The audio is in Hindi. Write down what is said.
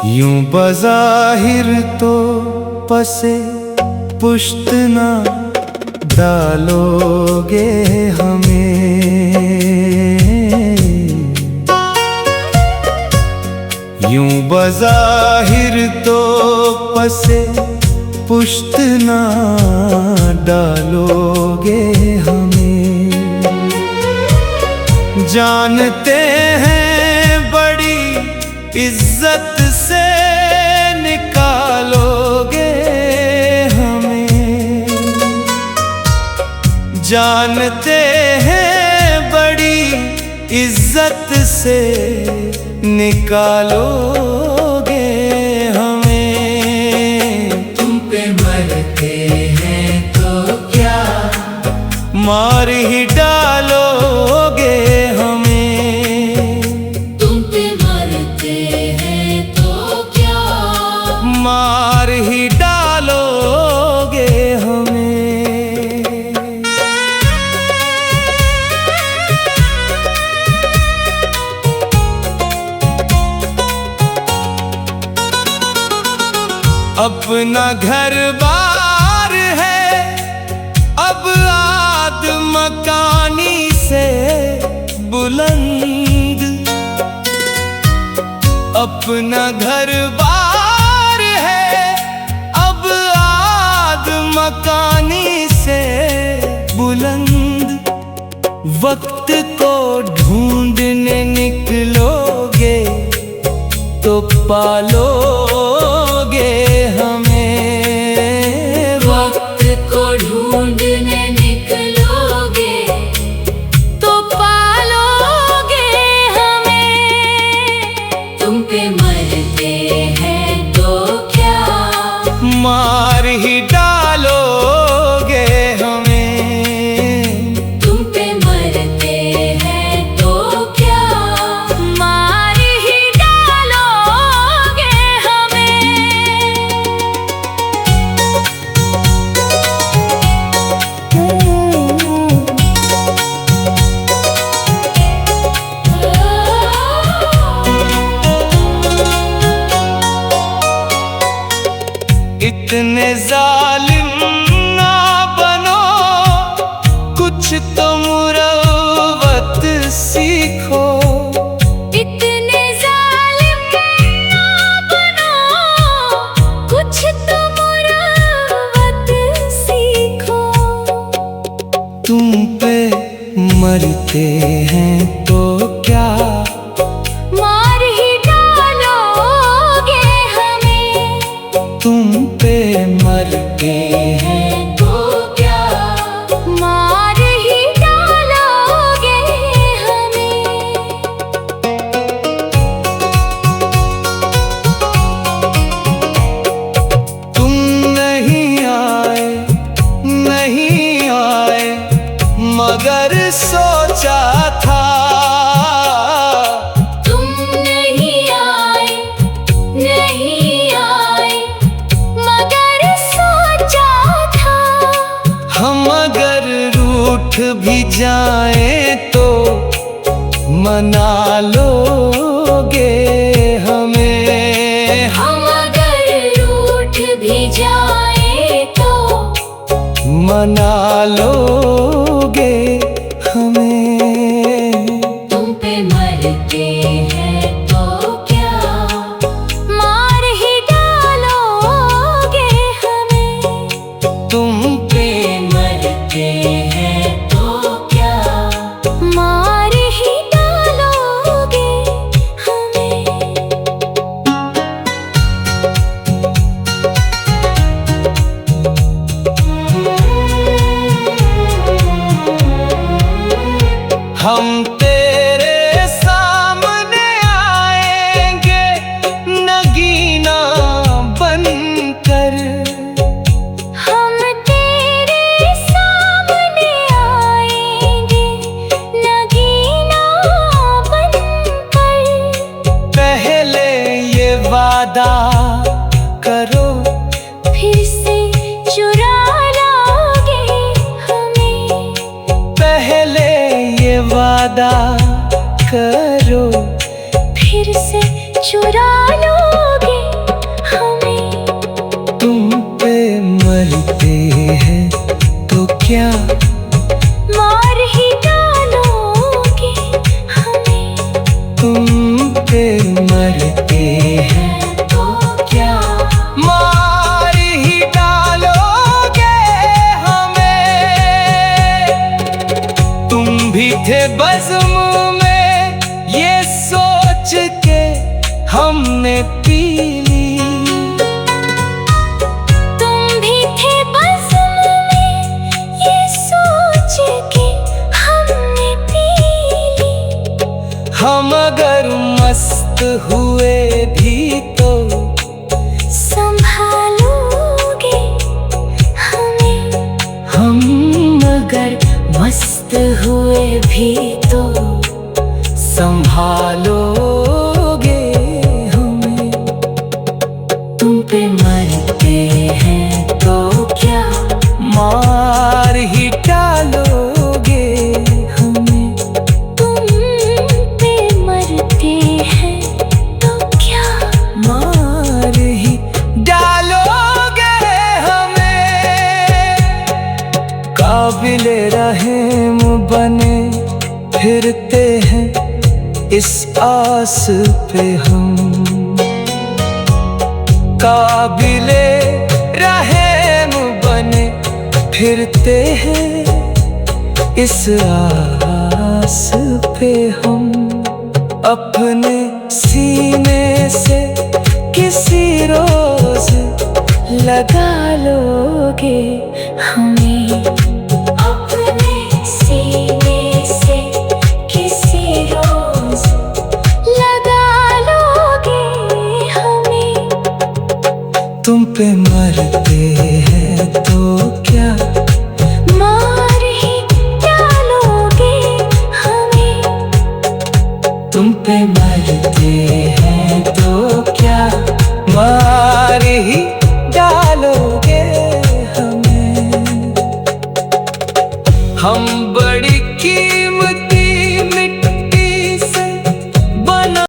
यूं बज़ाहिर तो पसे पुश्त ना डालोगे हमें, यूं बज़ाहिर तो पसे पुश्त ना डालोगे हमें। जानते हैं बड़ी इज्जत से निकालोगे हमें, जानते हैं बड़ी इज्जत से निकालोगे हमें। तुम पे मरते हैं तो क्या मार ही डालोगे हमें, तुम पे मरते हैं तो क्या मार ही डालोगे हमें। अपना घर बार है अब आद मकानी से बुलंद, अपना घर बार है अब आद मकानी से बुलंद। वक्त को ढूंढने निकलोगे तो पालोगे हमें, वक्त को ढूंढने निकलोगे तो पालोगे हमें। तुम पे मरते हैं तो क्या मार ही डालोगे हमें, तुम पे मरते हैं तो क्या मार ही डालोगे इतने जालिम ना बनो, कुछ तो मुरव्वत सीखो। इतने जालिम ना बनो, कुछ तो मुरव्वत सीखो। तुम पे मरते हैं तो क्या मार ही डालोगे हमें, तुम पे मरते हैं तो क्या मार ही डालोगे हमें। तुम नहीं आए नहीं आए मगर सोचा था, तुम नहीं आए नहीं आए मगर सोचा था। हम अगर रूठ भी जाएं तो मना लोगे हमें, हम अगर रूठ भी जाए तो मना लोगे हमें। तुम पे मरते हैं तो क्या मार ही डालोगे हमें, तुम पे मरते हैं तो क्या मार ही डालोगे हमें। हम तेरे सामने आएंगे नगीना बनकर, हम तेरे सामने आएंगे नगीना बनकर। पहले ये वादा करो फिर से चुरा लोगे हमें, पहले ये वादा करो फिर से चुरा लोगे हैं तो क्या मार ही डालोगे हमें। तुम पे मरते हैं तो क्या मार ही डालोगे हमें। तुम भी थे बज़्म में ये सोच के हमने पी ली। तुम भी थे बज़्म में ये सोच के हमने पी ली। हम अगर मस्त हुए भी तो संभालोगे हमें। हम अगर मस्त हुए भी तो संभालोगे हमें। तुम पे मरते हैं तो क्या मार ही डालोगे हमें। तुम पे मरते हैं तो क्या मार ही डालोगे हमें। काबिले रहम बने फिरते हैं इस आस पे हम। काबिले रहम बने फिरते हैं इस आस पे हम। अपने सीने से किसी रोज लगा लोगे हमें। अपने सीने से किसी रोज लगा लोगे हमें। तुम पे मरते हैं तो क्या मार ही डालोगे हमें। तुम पे मरते हैं तो क्या मार ही डालोगे हमें। हम बड़ी कीमती